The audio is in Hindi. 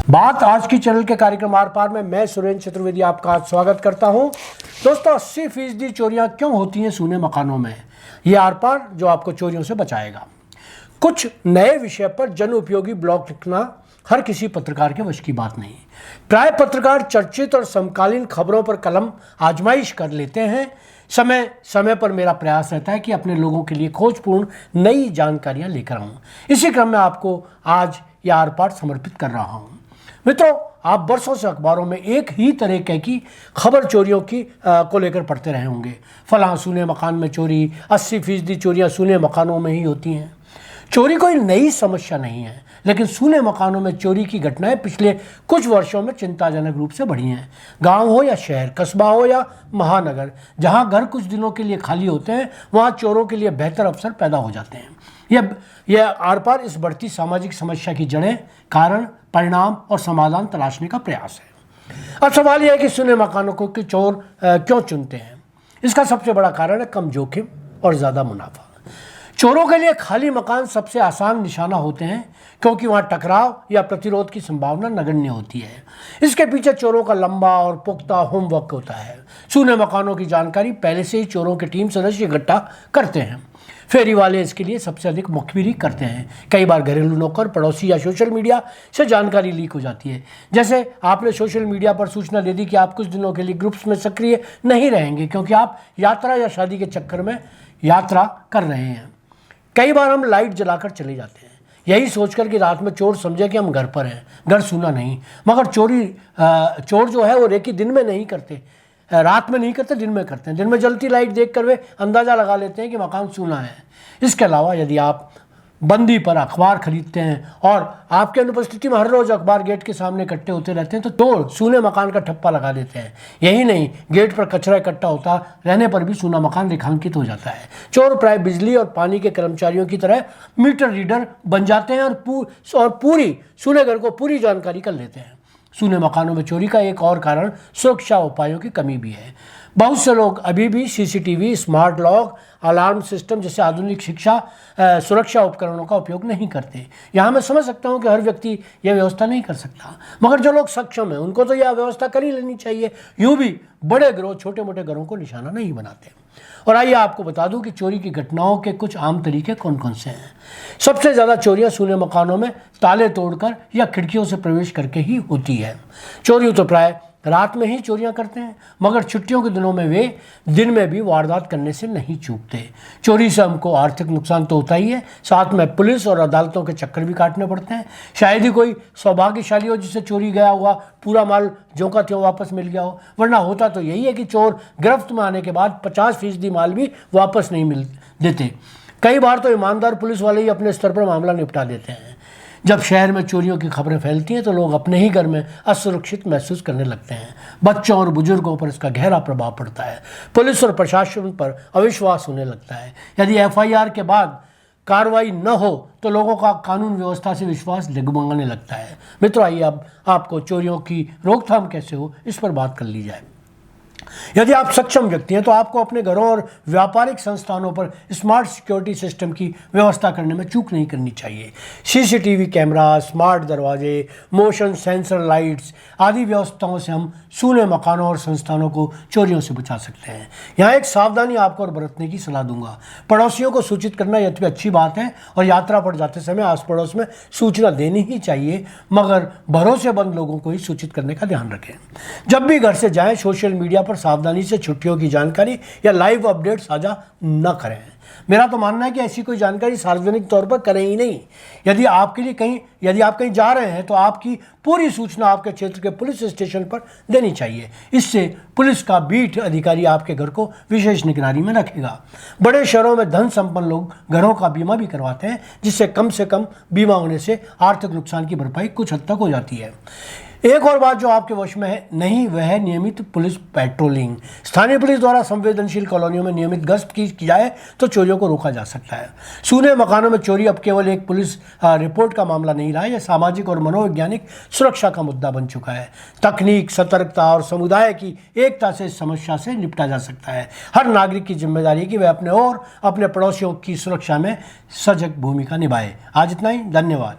बात आज की चैनल के कार्यक्रम आर पार में मैं सुरेंद्र चतुर्वेदी आपका स्वागत करता हूं। दोस्तों 80% चोरियां क्यों होती हैं सूने मकानों में, ये आर पार जो आपको चोरियों से बचाएगा। कुछ नए विषय पर जन उपयोगी ब्लॉग लिखना हर किसी पत्रकार के वश की बात नहीं। प्राय पत्रकार चर्चित और समकालीन खबरों पर कलम आजमाइश कर लेते हैं। समय समय पर मेरा प्रयास रहता है कि अपने लोगों के लिए खोजपूर्ण नई जानकारियां लेकर आऊं। इसी क्रम में आपको आज यह आर पार समर्पित कर रहा हूं। मित्रों, आप बरसों से अखबारों में एक ही तरह की खबर चोरियों की को लेकर पढ़ते रहे होंगे। फलां सूने मकान में चोरी, 80% चोरियां सूने मकानों में ही होती हैं। चोरी कोई नई समस्या नहीं है, लेकिन सूने मकानों में चोरी की घटनाएं पिछले कुछ वर्षों में चिंताजनक रूप से बढ़ी हैं। गांव हो या शहर, कस्बा हो या महानगर, जहां घर कुछ दिनों के लिए खाली होते हैं वहां चोरों के लिए बेहतर अवसर पैदा हो जाते हैं। यह आर पार इस बढ़ती सामाजिक समस्या की जड़ें, कारण, परिणाम और समाधान तलाशने का प्रयास है। अब सवाल यह है कि सूने मकानों को कि चोर क्यों चुनते हैं। इसका सबसे बड़ा कारण है कम जोखिम और ज़्यादा मुनाफा। चोरों के लिए खाली मकान सबसे आसान निशाना होते हैं, क्योंकि वहां टकराव या प्रतिरोध की संभावना नगण्य होती है। इसके पीछे चोरों का लंबा और पुख्ता होमवर्क होता है। सूने मकानों की जानकारी पहले से ही चोरों के टीम सदस्य इकट्ठा करते हैं। फेरी वाले इसके लिए सबसे अधिक मुखबिरी करते हैं। कई बार घरेलू नौकर, पड़ोसी या सोशल मीडिया से जानकारी लीक हो जाती है। जैसे आपने सोशल मीडिया पर सूचना दे दी कि आप कुछ दिनों के लिए ग्रुप्स में सक्रिय नहीं रहेंगे क्योंकि आप यात्रा या शादी के चक्कर में यात्रा कर रहे हैं। कई बार हम लाइट जलाकर चले जाते हैं, यही सोचकर कि रात में चोर समझे कि हम घर पर हैं, घर सूना नहीं। मगर चोर जो है वो रेकी दिन में नहीं करते, रात में नहीं करते, दिन में करते हैं। दिन में जलती लाइट देखकर वे अंदाज़ा लगा लेते हैं कि मकान सूना है। इसके अलावा यदि आप बंदी पर अखबार खरीदते हैं और आपके अनुपस्थिति में हर रोज़ अखबार गेट के सामने इकट्ठे होते रहते हैं तो चोर सूने मकान का ठप्पा लगा देते हैं। यही नहीं, गेट पर कचरा इकट्ठा होता रहने पर भी सूना मकान रेखांकित हो जाता है। चोर प्राय बिजली और पानी के कर्मचारियों की तरह मीटर रीडर बन जाते हैं और पूरी सूने घर को पूरी जानकारी कर लेते हैं। सूने मकानों में चोरी का एक और कारण सुरक्षा उपायों की कमी भी है। बहुत से लोग अभी भी CCTV, smart lock, alarm system जैसे आधुनिक सुरक्षा उपकरणों का उपयोग नहीं करते। यहाँ मैं समझ सकता हूँ कि हर व्यक्ति यह व्यवस्था नहीं कर सकता, मगर जो लोग सक्षम हैं उनको तो यह व्यवस्था कर ही लेनी चाहिए। यूँ भी बड़े गिरोह छोटे मोटे घरों को निशाना नहीं बनाते। और आइए आपको बता दूं कि चोरी की घटनाओं के कुछ आम तरीके कौन कौन से हैं। सबसे ज़्यादा चोरियां सूने मकानों में ताले तोड़कर या खिड़कियों से प्रवेश करके ही होती है। चोरी तो प्राय रात में ही चोरियां करते हैं, मगर छुट्टियों के दिनों में वे दिन में भी वारदात करने से नहीं चूकते। चोरी से हमको आर्थिक नुकसान तो होता ही है, साथ में पुलिस और अदालतों के चक्कर भी काटने पड़ते हैं। शायद ही कोई सौभाग्यशाली हो जिससे चोरी गया हुआ पूरा माल ज्यों का त्यों वापस मिल गया हो, वरना होता तो यही है कि चोर गिरफ्त में आने के बाद 50% माल भी वापस नहीं मिल देते। कई बार तो ईमानदार पुलिस वाले ही अपने स्तर पर मामला निपटा देते हैं। जब शहर में चोरियों की खबरें फैलती हैं तो लोग अपने ही घर में असुरक्षित महसूस करने लगते हैं। बच्चों और बुजुर्गों पर इसका गहरा प्रभाव पड़ता है। पुलिस और प्रशासन पर अविश्वास होने लगता है। यदि एफआईआर के बाद कार्रवाई न हो तो लोगों का कानून व्यवस्था से विश्वास डगमगाने लगता है। मित्रों, आइए अब आपको चोरियों की रोकथाम कैसे हो इस पर बात कर ली जाए। यदि आप सक्षम व्यक्ति हैं तो आपको अपने घरों और व्यापारिक संस्थानों पर स्मार्ट सिक्योरिटी सिस्टम की व्यवस्था करने में चूक नहीं करनी चाहिए। सीसीटीवी कैमरा, स्मार्ट दरवाजे, मोशन सेंसर लाइट्स आदि व्यवस्थाओं से हम सूने मकानों और संस्थानों को चोरियों से बचा सकते हैं। यहाँ एक सावधानी आपको और बरतने की सलाह दूंगा। पड़ोसियों को सूचित करना यद्यपि अच्छी बात है और यात्रा पर जाते समय आस पड़ोस में सूचना देनी ही चाहिए, मगर भरोसेमंद लोगों को ही सूचित करने का ध्यान रखें। जब भी घर से जाएं सोशल मीडिया पर सावधानी से छुट्टियों की जानकारी या लाइव अपडेट साझा न करें। मेरा तो मानना है कि ऐसी कोई जानकारी सार्वजनिक तौर पर करें ही नहीं। यदि आप कहीं जा रहे हैं तो आपकी पूरी सूचना आपके क्षेत्र के पुलिस स्टेशन पर देनी चाहिए। इससे पुलिस का बीट अधिकारी आपके घर को विशेष निगरानी में रखेगा। बड़े शहरों में धन संपन्न लोग घरों का बीमा भी करवाते हैं, जिससे कम बीमा होने से आर्थिक नुकसान की भरपाई कुछ हद तक हो जाती है। एक और बात जो आपके वश में है नहीं, वह है नियमित पुलिस पेट्रोलिंग। स्थानीय पुलिस द्वारा संवेदनशील कॉलोनियों में नियमित गश्त की जाए तो चोरियों को रोका जा सकता है। सूने मकानों में चोरी अब केवल एक पुलिस रिपोर्ट का मामला नहीं रहा है, यह सामाजिक और मनोवैज्ञानिक सुरक्षा का मुद्दा बन चुका है। तकनीक, सतर्कता और समुदाय की एकता से इस समस्या से निपटा जा सकता है। हर नागरिक की जिम्मेदारी है कि वह अपने और अपने पड़ोसियों की सुरक्षा में सजग भूमिका निभाए। आज इतना ही, धन्यवाद।